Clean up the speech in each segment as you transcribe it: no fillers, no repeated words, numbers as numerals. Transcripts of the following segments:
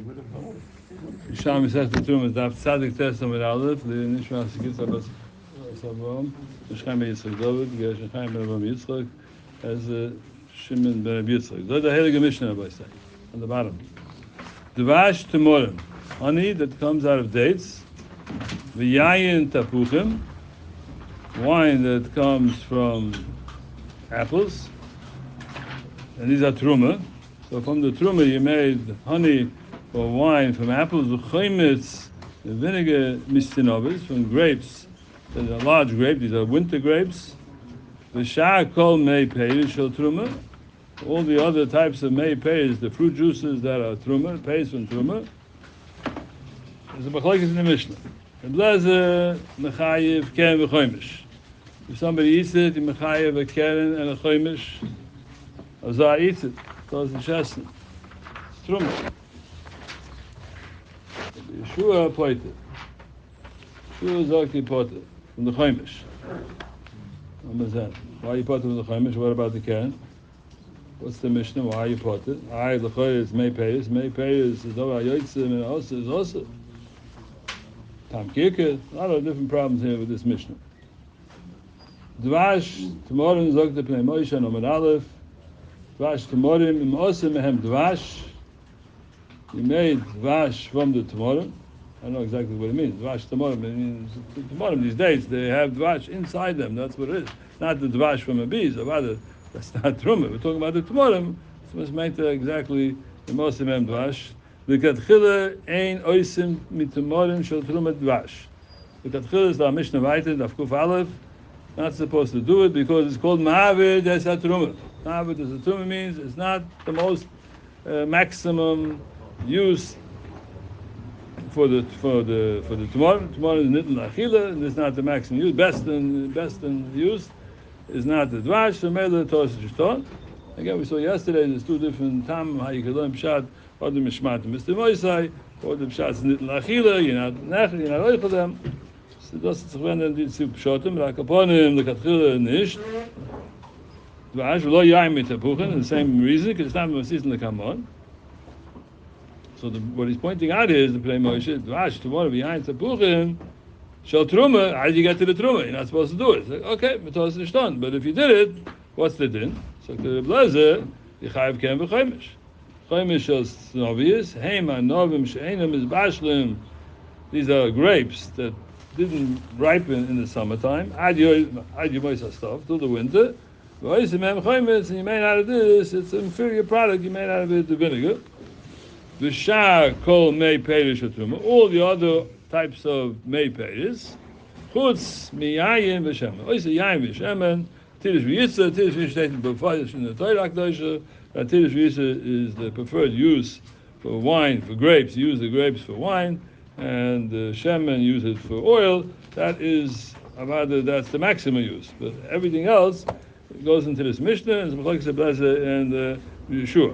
Yirושלמי says the Tzumas, Daf Tzadik Tesam with Aleph, the Nishma Sikitza Bas Savam, Yishchaim Ben Yitzchak David, Yishchaim Ben Abraham Yitzchak, as Shimon Ben Abi Yitzchak. Those are the Heilige Mishnah, I say, on the bottom. Dvash Temorim, honey that comes out of dates, V'yayin Tapuchim, wine that comes from apples, and these are Truma. So from the Truma you made honey or wine from apples, the chometz, the vinegar mistinovis, from grapes. So they're large grapes, these are winter grapes. The shah kol mei peiris shel truma. All the other types of mei peiris, the fruit juices that are truma, peiris from truma. There's a machlokes in the Mishnah. The blazer mechayev keren v'chomish. If somebody eats it, he mechayev a keren and a chomish. Azar eats it, goes to chestnut. It's truma. Yeshua pointed. Yeshua Zaki pointed from the Chaimish. Why you pointed from the Chaimish? What about the Karen? What's the Mishnah? Why you pointed? I the Chaimish is May Peiris. May Peiris is over Yotzim and also is also Tam Kirke. A lot of different problems here with this Mishnah. Dvash Tmorim Zok the Pnei Moshe Nomen Aleph. Dvash Tmorim Im Osem Mehem Dvash. You made dvash from the Tmorim. I don't know exactly what it means. Dvash Tmorim. It means Tmorim these days they have dvash inside them. That's what it is. Not the dvash from a bee. So rather, that's not truma. We're talking about the Tmorim. So it's meant to exactly the most of them dvash. The katchila ein oisim mit Tmorim shel truma dvash. The katchila is the Mishnah Vayter, the Kuf Aleph. Not supposed to do it because it's called ma'avid as a truma. Ma'avid as a truma means it's not the most maximum use for the tomorrow. Tomorrow is nitn achila, and it's not the maximum use. Best in use is not the dvash. So mele tos shton. Again, we saw yesterday. There's two different tam how you can learn pshat or the mishmat Mr. Moisai or the pshat is nitn achila. You're not nechel. You're not oichel them. So das ist wenn die zu pshatim rakaponim the katchila nicht. Dvash lo yaim mit tapuchen. The same reason because it's not a season to come on. So what he's pointing out is the Pnei Moshe dvash tomorrow behind tapuchim shel truma. How did you get to the truma? You're not supposed to do it. It's like, okay, mitos nishton. But if you did it, what's the din? So the blazer yichayev ken v'chomish. Chomish shel novius heima novim she'enam is bashlim. These are grapes that didn't ripen in the summertime. Ad yomoisa stuff till the winter. And you made out of this. It's an inferior product. You made out of it the vinegar. The shah kol mei peiris truma. All the other types of mei peiris. Chutz miyayin v'shemen. Oisa yayin v'shemen. Tirish v'yitza. Tirish v'yitza b'fayis in the Torah Kedosha. Tirish v'yitza is the preferred use for wine, for grapes. You use the grapes for wine, and the shemen use it for oil. That is, that's the maximum use. But everything else goes into this Mishnah and Machlokes Blazer and Yeshua.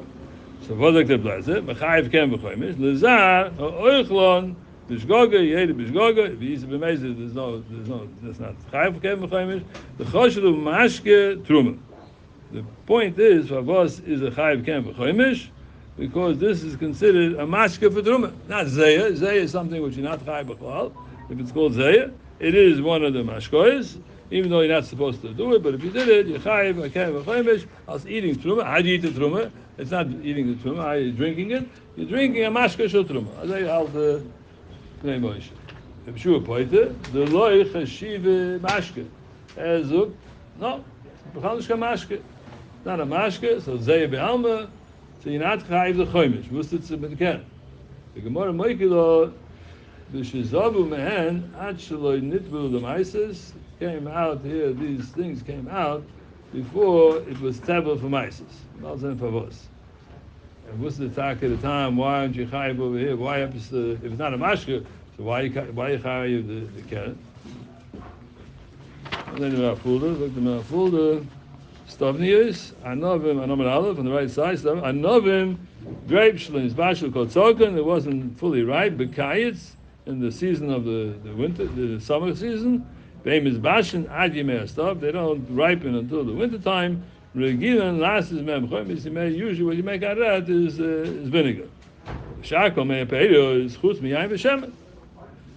So Vodak the Blazer, Mechayev Ken V'chomish, Lazar Oichlon Bishgoga Yedi Bishgoga. If he's amazed, that's not Chayev Ken V'chomish. The Choshev Mashke Truma. The point is, Favos is a Chayev Ken V'chomish because this is considered a Mashke for Truma, not Zeya. Zeya is something which you're not Chayev B'chlal. If it's called Zeya, it is one of the Mashkois. Even though you're not supposed to do it, but if you did it, you're chayiv, akayev, v'chomish. As eating truma, how do you eat the truma? It's not eating the truma. How are you drinking it? You're drinking a mashka shel truma. As I held the Pnei Moshe. If Shua poite, the loy chashiv mashka. Ezuk, no, b'chalishka mashka. Not a mashka, so zeh be'alma. So you're not chayiv the chomish. Wustet ze b'ken. The Gemara Moikilo, the shizavu mehen ad shaloi nitvu the maises. Came out here, these things came out before it was tabel for Mises. And what's the talk at the time? Why aren't you chayiv over here? Why if it's not a mashka, so why you chayiv the carrot? And then the Mafulda, look at the Mafulda, Stavnius, Anovim, Anomen Aleph on the right side, Anovim, grape shlins, bashal called Tzorkan, it wasn't fully ripe, Bekayitz, in the season of the winter, the summer season. They don't ripen until the winter time. Usually what you make out of that is vinegar. Shakol mei peido is chutz mi yain v'shemen.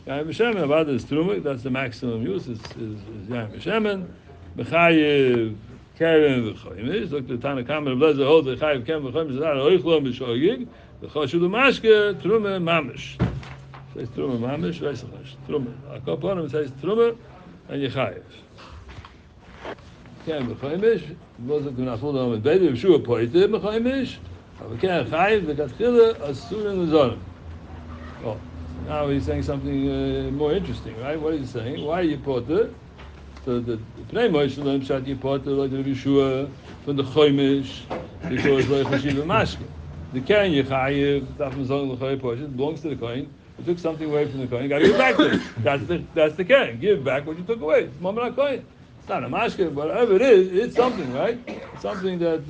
Yain v'shemen, avad is truma, that's the maximum use, is yain v'shemen. Mechayev keren v'choymish. Look, the Tana Kamen of Lezer holds that Chayev keren v'choymish is not oichlom b'shoyig. V'choshu l'mashke, truma mamish. It says truma mamish, v'esachash. Truma. Akoponim, it says truma, and yechayev. Keren v'choymish, wasn't going to follow with Bedi, Yeshua poite v'choymish, but keren chayev v'katchila asurim l'zorim. Oh, now he's saying something more interesting, right? What is he saying? Why are you poite? So the Pnei Moshe learned Pshat Yipot like the Yeshua from the Choimish because like Chashiv Mashke. The Kohen Yechayev, Dafim Zong L'Choy portion belongs to the Kohen. You took something away from the Kohen, you got to give back to it. That's the Kohen. Give back what you took away. It's Moment Kohen. It's not a Mashke, but whatever it is, it's something, right? It's something that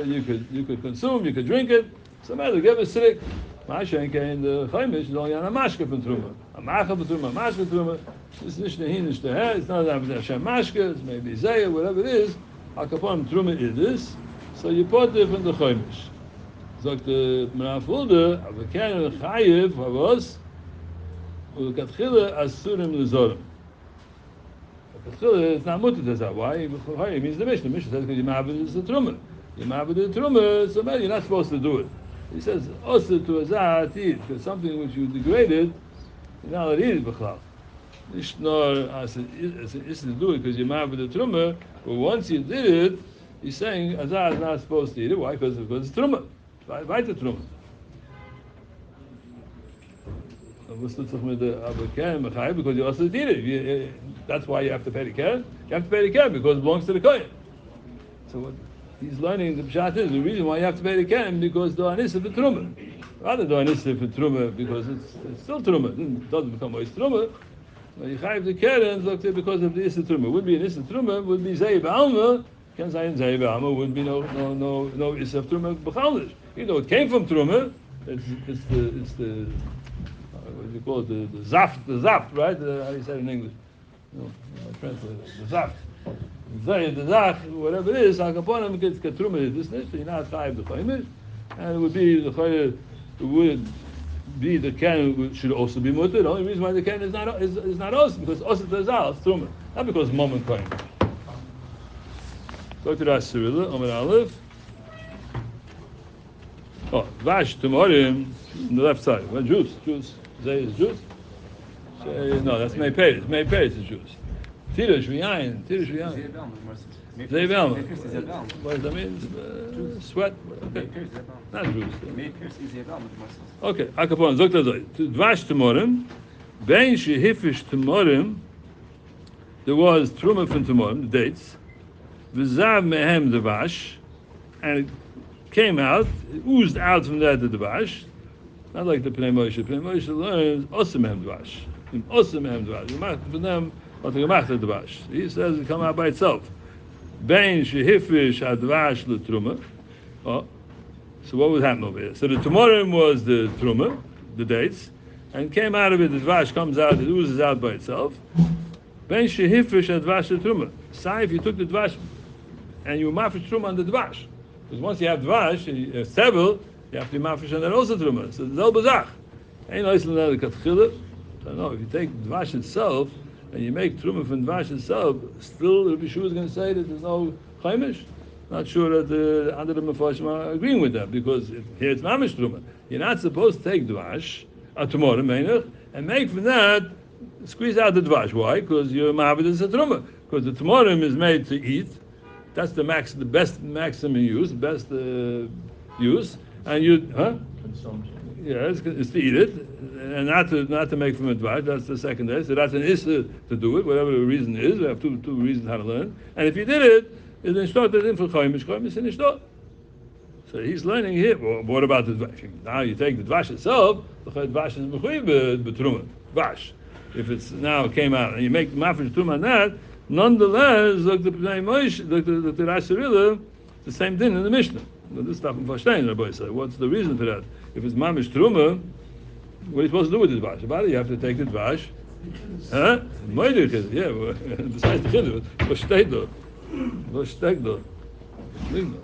you could consume, you could drink it. So matter, give a sick. Mashenke in the Choimish is only on a Mashke from Truma. A Macha from Truma, a Mashke from Truma. It's not it's not Hashem Mashke, it's maybe Zayah, whatever it is. Akapon Truma is this. So you put it from the Choimish. Sagt the Menafulde, aber kein Chayev, was? Ukatchila Asurim Lezorim. Ukatchila is not mutter to that. Why? Chayev means the Mishnah. The Mishnah says because Yimabed is the Truma. Yimabed is the Truma, so maybe you're not supposed to do it. He says, also to Azah Atid, because something which you degraded, you're not allowed to eat it b'chlal. Nishnor as to do it because you're mad with the truma, but once you did it, he's saying Azah is not supposed to eat it. Why? Because it's truma. Why the truma? Because you also did it. That's why you have to pay the care. You have to pay the care because it belongs to the kohen. So what he's learning, the pshat is the reason why you have to pay the ken because the anisif for truma. Rather the anisif for truma because it's still truma. It doesn't become always truma. But you have the keren because of the isif truma. Would be an isif truma. Would be zayib alma. Can say in zayib alma would be no isif truma b'chaldish. Even though it came from truma, it's the what do you call it? The zaft, right? How do you say it in English? No, I translate it. The zaft. The zach, whatever it is, Akaponim gets Katruma this nish, you're not chayiv the Choimish, and it would be the Choy, it would be the Ken should also be mutter. The only reason why the Ken is not also because also the Zal, it's Truma, not because moment Choim. Go to that Cyrilla, Omer Aleph. Oh, Vash Tumorim, on the left side. What juice? Zay is juice? No, that's May Peiris. May Peiris is juice. Tirish v'yayin. Zay Velma. What does that mean? Sweat? Okay. Not juice. Okay. Akapon, Zok Tazoi. Dvash Tumorim. Bein shehifish Tumorim. There was Truma from Tumorim, the dates. V'zav mehem Dvash. And it came out, it oozed out from that the Dvash. Not like the Pnei Moshe. Pnei Moshe learns Osem mehem Dvash. Osem mehem Dvash. For them, he says it come out by itself. Bein shehifish advash letruma. Oh, so what would happen over here? So the tumorim was the truma, the dates, and came out of it. The dvash comes out, it oozes out by itself. Bein shehifish advash letruma. Say if you took the dvash and you mafish truma on the dvash, because once you have dvash, several, you have to mafish on that also truma. So the zelbazach. Ain't no islam katchila. So no, if you take dvash itself. And you make truma from dvash itself, still Rabbi Shua is going to say that there's no chaimish. Not sure that the other Mefarshim are agreeing with that because here it's mamish truma. You're not supposed to take dvash, a tomorrow meinach, and make from that squeeze out the dvash. Why? Because your mahavid is a truma. Because the tomorrow is made to eat. That's the best maximum use, best use, and you consumption. Yeah, it's to eat it, and not to make from it dvash. That's the second day. So that's an issa to do it, whatever the reason is. We have two reasons how to learn. And if you did it, it's instructed in for choimish in ishtot. So he's learning here. Well, what about the dvash? Now you take the dvash itself. The dvash is mechuyev b'truma dvash. If it's now came out and you make the mafish truma on that, nonetheless, look the Pnei Moshe, look the Rasirilla, the same thing in the Mishnah. This stuff in Vashtain, Rabbi said. What's the reason for that? If it's mamish truma, what are you supposed to do with the dvash? About it, you have to take the dvash. Huh? Yeah. Besides the chiddush, v'shtei do.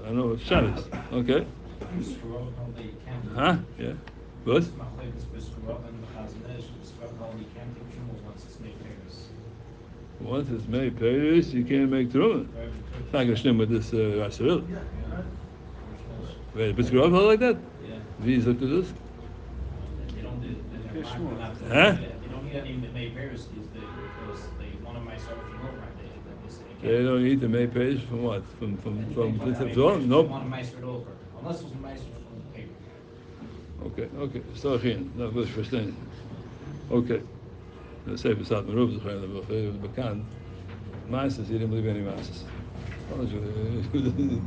I know what shad is. Okay. Huh? Yeah. What? Once it's made Paris, you can't make Truma. It's not going to stem with this Rasaril. Wait, Biscuit Rav like that? Yeah. These look at this? They don't do Huh? They don't need any made Paris because they want to make something over. They don't eat the May Paris from what? From Nope. Want to meister it over. Unless it's a meister from the paper. Okay. So again, dat was verstehen. Okay. Dat is even staat maar op, dat is bekend. Meisters, he didn't believe any masters. He didn't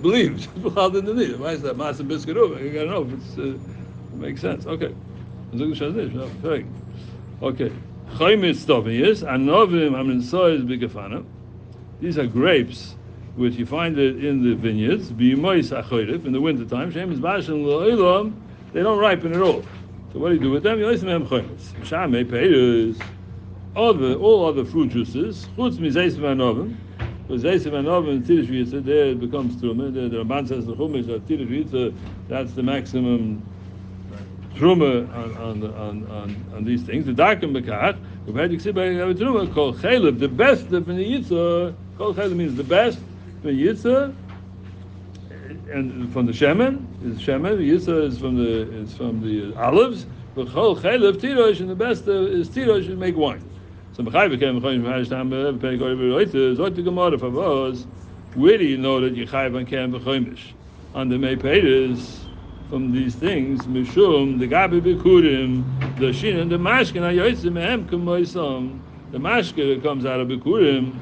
believe. He didn't need it. Why is that master biscuit over? You gotta know if it makes sense. Okay. Okay. Chaymis Tovius, Anovim Aminsois Bigafana. These are grapes which you find it in the vineyards, B'yimois Achoyrif, in the wintertime, Shem is Bashan Lo'ilam, they don't ripen at all. So what do you do with them? You listen to them Chaymis. Shame Peiris, all other fruit juices, Chutz Mizeis Vanovim, because Zeis Vanovim, Tidish V'yitza, there it becomes Truma, the Ramban says the Chumash, Tidish V'yitza, that's the maximum Truma on these things. The darken bekach. Truma called chaylev, the best of the yitzah. Called chaylev means the best from the yitzah, and from the shemen is shemen. The yitzah is from the olives. But called chaylev tirosh, and the best is tirosh to make wine. So b'chai became chayim v'hashtam b'penikor Zot the Gemara favos. Where do you know that you chayim on kem v'choimish on the meipedes? From these things, Mishum, the Gabi Bikurim, the Shin, and the Mashkin, Ayoitzim, Kumoisam, the Mashkin that comes out of Bikurim,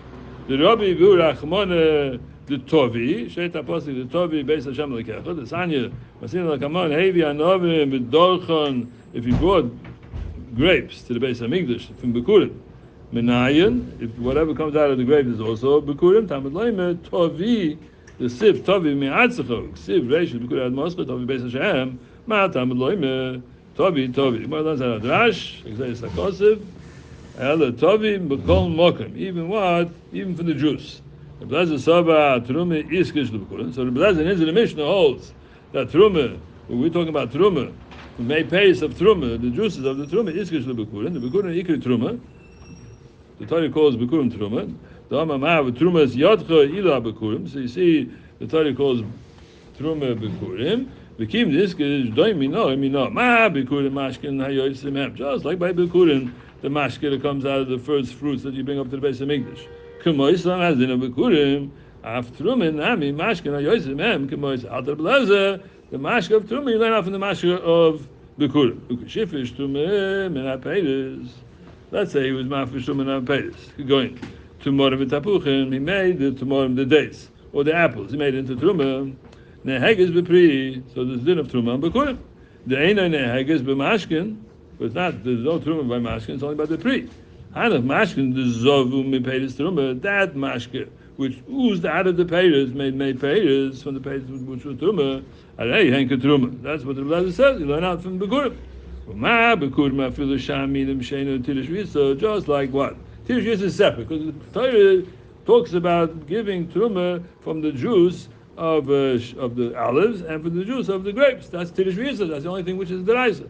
the Rabbi Burachmone, the Tovi, Sheta Apostle, the Tovi, Beis Hashem Lekecha, the Sanya, Masin Lakamon, Hevi Anovim, Bidorchon, if you brought grapes to the Beis Hamikdash from Bikurim, Menayan, if whatever comes out of the grapes is also Bikurim, Tamad Leimer, Tovi, the Siv Tovi Me'atzachok, Siv Reish, Bikurim Moskot, Tovi Beis Hashem, Ma'atam Loime, Tovi. Gemara learns out of Drash, Exeis HaKosiv, Ela Tovi, B'kol Mokim, even for the juice. The Blazer Saba, Truma, Iskish Bikurim. So the Blazer in the Mishnah holds that Truma, when we're talking about Truma, the may pace of Truma, the juices of the Truma, Iskish Bikurim, the Bikurim Ikri Truma, the Torah calls Bikurim Truma. So you see, the Torah calls Truma Bikurim. Bekim this is doimino. Ma Bikurim mashkin hayoysim. Just like by Bikurim, the mashkin that comes out of the first fruits that you bring up to the base of English. Kumoisam has in a Bikurim. After nami mashkin hayoysim. Kumois alter blazer. The mashkin of Truma you learn off from the mashkin of Bikurim. Ukashifish Truma menapedes. Let's say he was mafish Truma menapedes. Going. Tumorim v'tapuchim, he made the tumorim, the dates, or the apples, he made it into truma. Neheges b'pri, so there's din of truma and b'kurim. The eina neheges b'mashkin, but it's not, there's no truma by mashkin, it's only by the pri. Hanach mashkin, the zovu mipedis truma, that mashkin, which oozed out of the peiros, made peiros from the peiros which was truma, alei henke truma. That's what the Rebbe says, you learn out from b'kurim. Ma b'kurim afilu shaminim sheinu tilish v'yitzo, just like what? Tirush is separate because the Torah talks about giving truma from the juice of the olives and from the juice of the grapes. That's Tirush V'yisa. That's the only thing which is deraisa.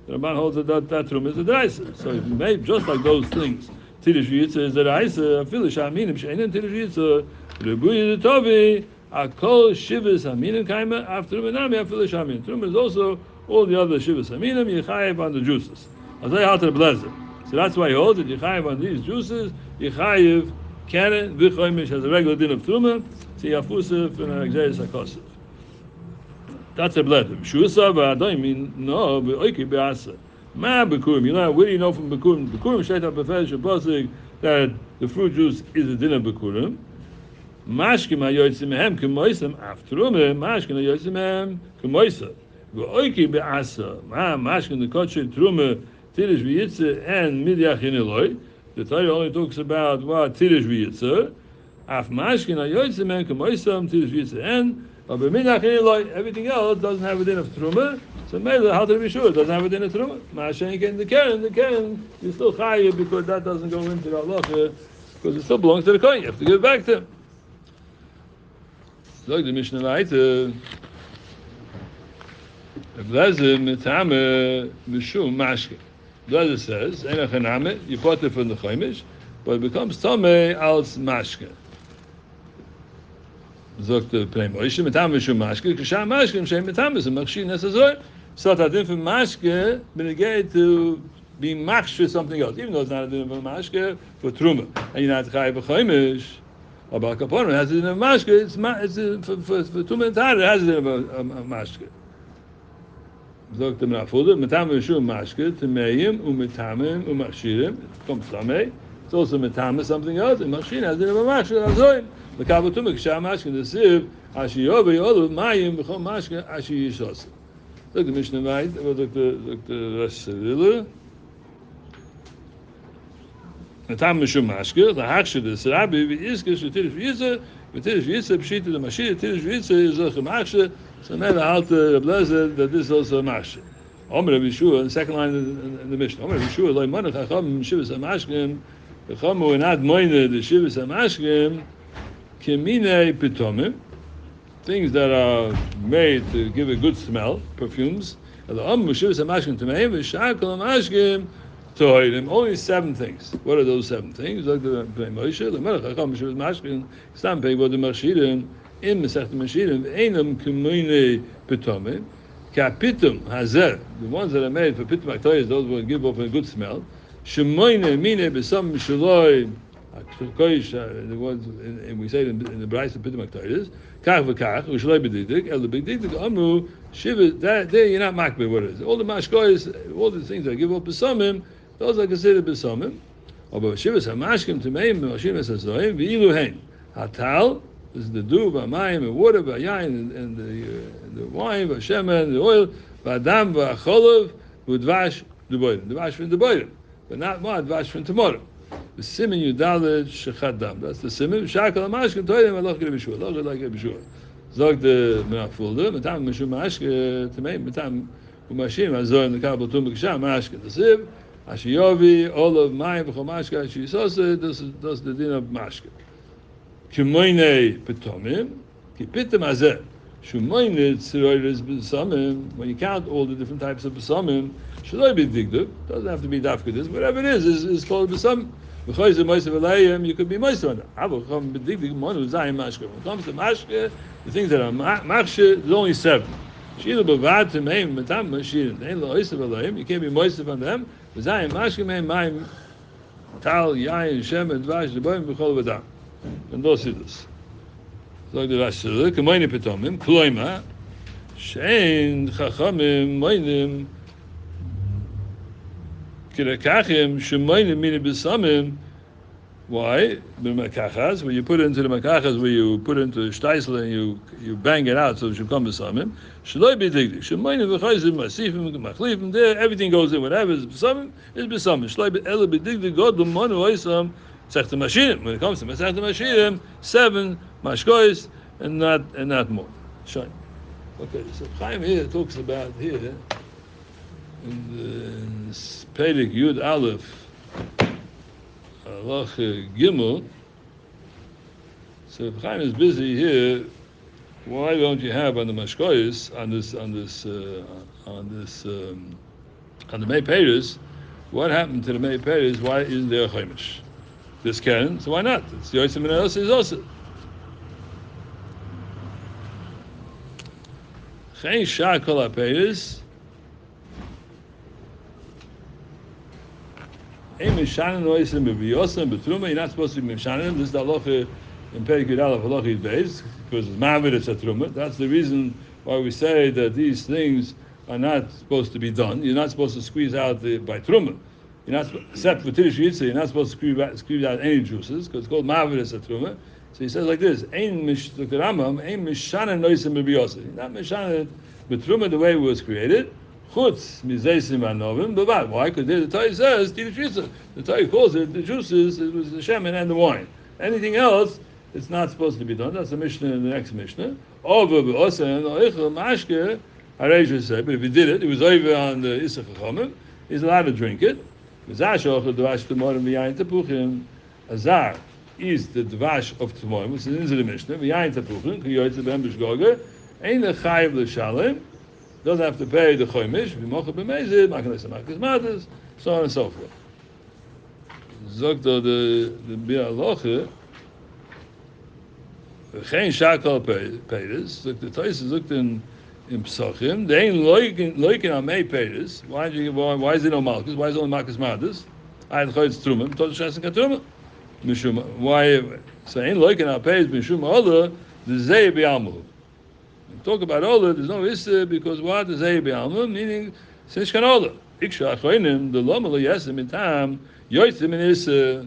The Ramban holds that truma is a deraisa. So if you make just like those things, Tirush V'yisa is deraisa. Afilu shaminim she'enin Tirush V'yisa. Rebuyi the Tovi akol shivas haminim kaima after truma afilu shamin. Truma is also all the other shivas haminim yichayev on the juices. Azay halter blazer. So that's why he holds it. Yechayev on these juices. Yechayev keren v'choimish has a regular din of truma. So yafusif and exeris hakosif. That's a bleder. Shusa v'adoim no v'oiki be'asa. Ma bekurim. You know where do you know from bekurim? Bekurim sheita befesh shebosig that the fruit juice is a din of bekurim. Mashkim hayotzim mehem kemoisem afterume. Mashkim hayotzim mehem kemoisem. V'oiki be'asa. Ma mashkim the kosher truma. Tirush v'yitza and midyach in the Torah only talks about what tirush v'yitza. Af mashkin hayotzim and kamoisam tirush v'yitza and but midyach in everything else doesn't have a din of truma. So maybe how to be sure it doesn't have a din of truma. Ma'ashen in the keren you still chayiv because that doesn't go into the halacha because it still belongs to the kohen. You have to give it back to him. Like the Mishnah Laita. Blazer metame mishum mashke. Blazer says, "Ena chaname." You put it from the chaimish, but it becomes tamei als mashke. Zogt the Pnei Moshe metame mishum mashke. Kisham mashke m'shem metame is a machshin necessary. So that if mashke benegay to be machshe something else, even though it's not a din of a mashke for truma, and you're not chayiv chaimish. About kaponim has it in a mashke. It's for truma and tar. It has it in a mashke. Zogt the Merafuda, metame mishum mashke, temeim umetamim umachshirim. It comes tamei. It's also metame something else. And machshin has it in a mashke. Azoim. The kavatuma k'sham mashke the siv ashiyove yolu mayim b'chol mashke ashi yishos. Look the Mishnah right. Look the rest of the metame mishum mashke. The hakshir the serabi v'yizke shetish v'yizah v'tish v'yizah p'shita the mashir tish v'yizah is a mashke. So now the alter blazer that this is also a mashke. Omer Rabbi Yeshua, the second line in the Mishnah. Omer Rabbi Yeshua loy manach hacham shivas hamashkem v'chamu enad moine the shivas hamashkem kemine pitomim, things that are made to give a good smell, perfumes. The Om shivas hamashkem tameim v'shakol hamashkem toirim. Only 7 things. What are those 7 things? Like the Pnei Moshe, the manach hacham shivas hamashkem stam pei v'od machshirim. In Masechet Mashirim, Einam K'moine Pitomim, Kapitum Hazer, the ones that are made for Pitum Aktoyes, those will give off a good smell. Shemoine Mine Besam Shaloi, the ones we say in the Bryce of Pitum Aktoyes, Kach v'Kach, Ushaloi B'Dikdik, El B'Dikdik, Amru, Shiva, there you're not makbeh what it is. All the mashkoyes, all the things that give off Besamim, those are considered Besamim. But Shiva Samashkim Tameim, Mashim Esazoim, V'ilu Hein, Hatal, this is the dew, v'amayim, and water, v'yayin, and the wine, v'shemen, the oil, v'adam, v'acholav, v'dvash, d'boyim. Dvash from d'boyim, but not more dvash from tomorrow. The simin yudaled shechadam. That's the simin. Shakal amashkin toidim aloch g'rei b'shua. Aloch g'rei b'shua. Zog the Merafuda, metam mishum mashke, tamei, metam umashim, azoyim, the kabel tum b'ksham, mashke, the siv, ashiyovi, olav, mayim, v'chol mashke, ashiyisosa, this is the din of mashke. K'moine pitomim, kipitim azeh. Shumoine tziroiris b'samim. When you count all the different types of b'samim, shaloi b'digduk. Doesn't have to be dafka this. Whatever it is called b'samim. V'choyz moisav alayim, you could be moisav on that. Avacham b'digduk monu zayim mashke. When it comes to mashke, the things that are mashke, there's only 7. Shilu b'vad t'meim metam mashirin. Ein lo oisav alayim. You can't be moisav on them. Zayim mashke meim mayim tal yayin shem and dvash d'boyim b'chol v'dam. And those are this. So the Rashi says, "K'moine pitomim, kloima, shein chachamim moinim, kirakachim shemoinim mini b'samim." Why? The makachas, where you put into the makachas, where you put into shtaisel and you bang it out so it should come b'samim. Shaloi b'digdik, shemoinim v'chayzim, masifim, machlifim. There, everything goes in. Whatever is b'samim is b'samim. Shaloi b'digdik, God l'monu oisam. Masechet Mashirim. When it comes to Masechet Mashirim, 7 mashkois and not more. Shine. Okay, so Chaim here talks about here in the Perek Yud Aleph, Halach Gimel. So if Chaim is busy here, why don't you have on the mashkois on the Mei Peres? What happened to the Mei Peres? Why isn't there a chaimish? This can, so why not? It's the Yotzim and Elsa is also. Chein Shah Kol HaPeiros Ein Mishanen Oisim B'Viyosem B'Truma. You're not supposed to be Mishanen. This is the halacha in Perek Yud Aleph halacha Yud Beis, because it's Ma'avid, it's a Truma. That's the reason why we say that these things are not supposed to be done. You're not supposed to squeeze out by Truma. You're not, except for Tidish Yitzah, you're not supposed to squeeze out any juices, because it's called Ma'avid, it's a Truma. So he says like this: Ein Mish, look at Rambam, Ein Mishanen Oisim B'Viyosem. You're not Mishanen B'Truma the way it was created. Chutz mizeisim anovim, but why? Because there the Torah says Tidish Yitzah. The Torah calls it the juices. It was the shemen and the wine. Anything else, it's not supposed to be done. That's the Mishnah in the next Mishnah. Over b'osen oichel mashke. Hareisha said, but if he did it, it was over on the Isach Chachamim. He's allowed to drink it. Azar is the dvash of Tmorim, which is in the Mishnah. V'yayin tapuchim, ki yoytze b'hem b'shgoger. Ein lechayiv l'shalem. doesn't have to pay the chomish, v'mocha b'mezid, makanesa makas matas, so on and so forth. Zogto the bialoche, geen shakal payers. Look, the Tais is looked in Pesachim. They ain't loikin on May payers. Why is it no malchus? Why is it only malchus matas? I had choyts trumim. Told shasn katrumim. Mishum. Why? So ain't loikin on payers. Mishum ola the zei bi'almu. Talk about ola. There's no issa because what the zei bi'almu meaning since kan ola. Iksha achoinim the lomalo yesim in time yoytzim in issa.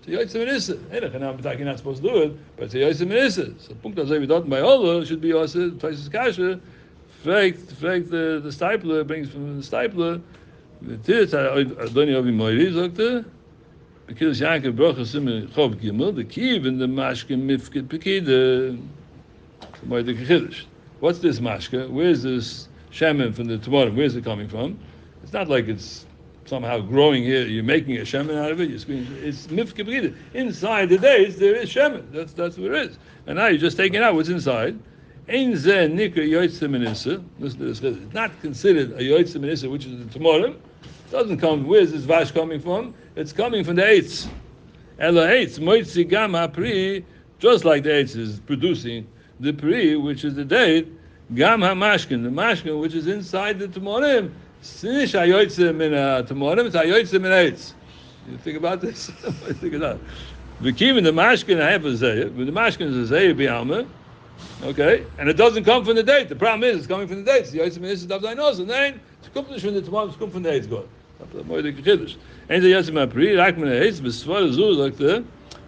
Yoytzim in issa. Hey, you're not supposed to do it, but it's yoytzim in issa. So punkt as we done by ola should be also twice kasha. Fragt the stipler brings from the stipler. The tit Adoni Avi Moiri sagte. Because Yankov Brochus im Chov Gimel the kiv in the mashke mifkid pekide. What's this mashke? Where's this shaman from the Tmorim? Where's it coming from? It's not like it's somehow growing here. You're making a shaman out of it. It's mifkid pekide. Inside the days there is shaman. That's what it is. And now you're just taking out what's inside. Ein zeh nikra yoytzim inissa. Listen to this. It's not considered a yoytzim inissa, which is the Tmorim. It doesn't come. Where's this vash coming from? It's coming from the eitz. Ela eitz moitzi gam hapri, just like the eitz is producing the pri, which is the date. Gam hamashkin, the mashkin, which is inside the Tmorim. Sinish hayoytzim in a Tmorim. It's hayoytzim in eitz. You think about this. Think about it. V'kim in the mashkin I have a zeh. But the mashkin is a zeh bi'alma. Okay, and it doesn't come from the date. The problem is it's coming from the dates. The Yotzim is the Davdainos, and then it's come from the Tomorrow, it's come from the dates. God, that's the more the Kiddush. And the Yotzim Apri, Rakman Eitz, Besvar Zu, like the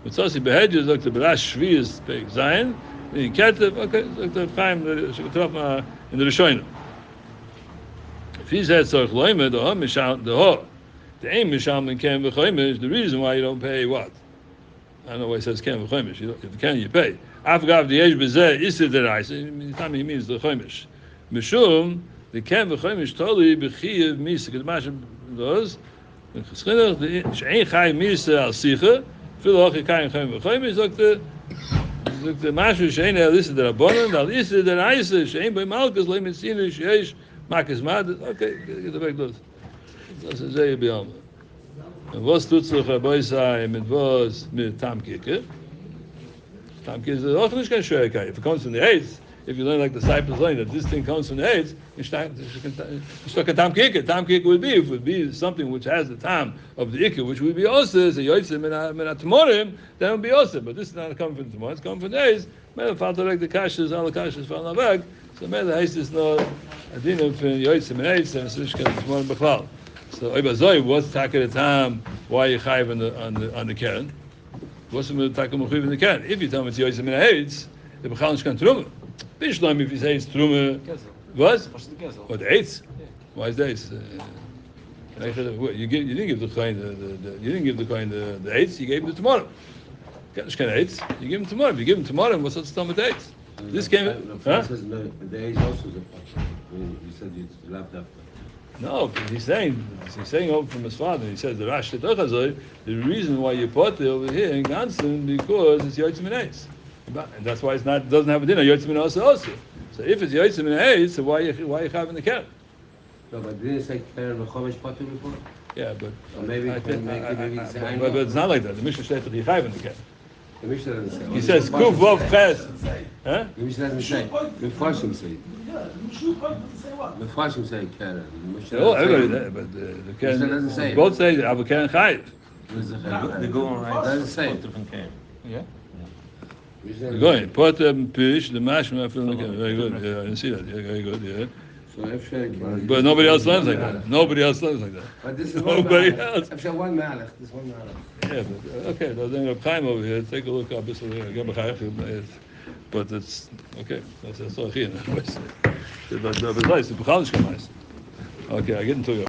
Mitzasi Behedges, like the Berash Shvi is Pek Zayin, the Ketev, okay, like the Chaim, the Shekotraf in the Rishonim. If he said Tzorch Loimed, the Ho Mishal, the Aim Mishal and Ken V'Choimish, the reason why you don't pay what? I don't know why it says Ken V'Choimish. If you can, you pay. Afgav the Yesh Bezeh Issa Deraisa. Time he means the Choimish. Mishum the Ken v'Choimish totally b'chiyav misa. Because Mashim does the Cheschinach the Shein Chai Misa Al Sicha. Filo Ochi Kain Chen v'Choimish. Look the Mashim Shein El Issa Derabonon Al Issa Deraisa Shein Bei Malchus Leim Mitzinu Sheyesh Makas Mad. Okay, get the back those. Das ist sehr beammer. Und was tut sich Rabbi sei mit was mit Tamkike? Tamkike is auch nicht kein Schwierigkeit. If it comes from the eighth, if you learn like the disciples learn that this thing comes from the eighth, it's not a Tamkike. Tamkike would be something which has the time of the Ikka, which would be also as a Yotzim and a Tmorim, then it would be also. But this is not coming from the Tmorim, it's coming from the eighth. Mele falta like the Kashas, all the Kashas fallen back. So Mele heißt es nur Adinam from Yotzim and eighth, and it's nicht kein Tmorim Bechlal. So Oibazoi, what's taka the time? Why you chayv on the Keren? What's the taka mechuv in the Keren? If you tell me it's Yotzim in Eitz, the Bechal Nishkan Truma. Bishlam if you say it's Truma. What? What the Eitz? Why is the Eitz? You didn't give the coin the Eitz. You gave him the tomorrow. Nishkan Eitz. You give him tomorrow. If you give him tomorrow, what's the time with the Eitz? This came. The Eitz also is a function. You said it's lapped up. No, he's saying over from his father. He says the Rash the reason why you put it over here in Gansen because it's Yotzim and Eitz, and that's why doesn't have a dinner Yotzim and also. So if it's Yotzim and Eitz, so why you having the Keren? No, but didn't it say Keren Chomish Patu before? Yeah, but or maybe but it's not like that. The Mishnah says that he having the Keren. The Mishnah doesn't say. He says Kuv Vov Ches. Huh? The Mishnah doesn't say. The Farshim say. The Farshim say Keren. Oh, everybody there, but the Keren doesn't say. Both say Abu Keren Chayiv. The Goan doesn't say. Yeah. Going put Pish the Mashma from the Keren. Very good. Yeah, I didn't see that. Yeah, very good. Yeah. But nobody else learns like that. Nobody else learns like that. But this is nobody else. This one malach. Yeah, but okay. Then a time over here. Take a look up this. But it's okay. That's all here. But nice. Okay, I get into it.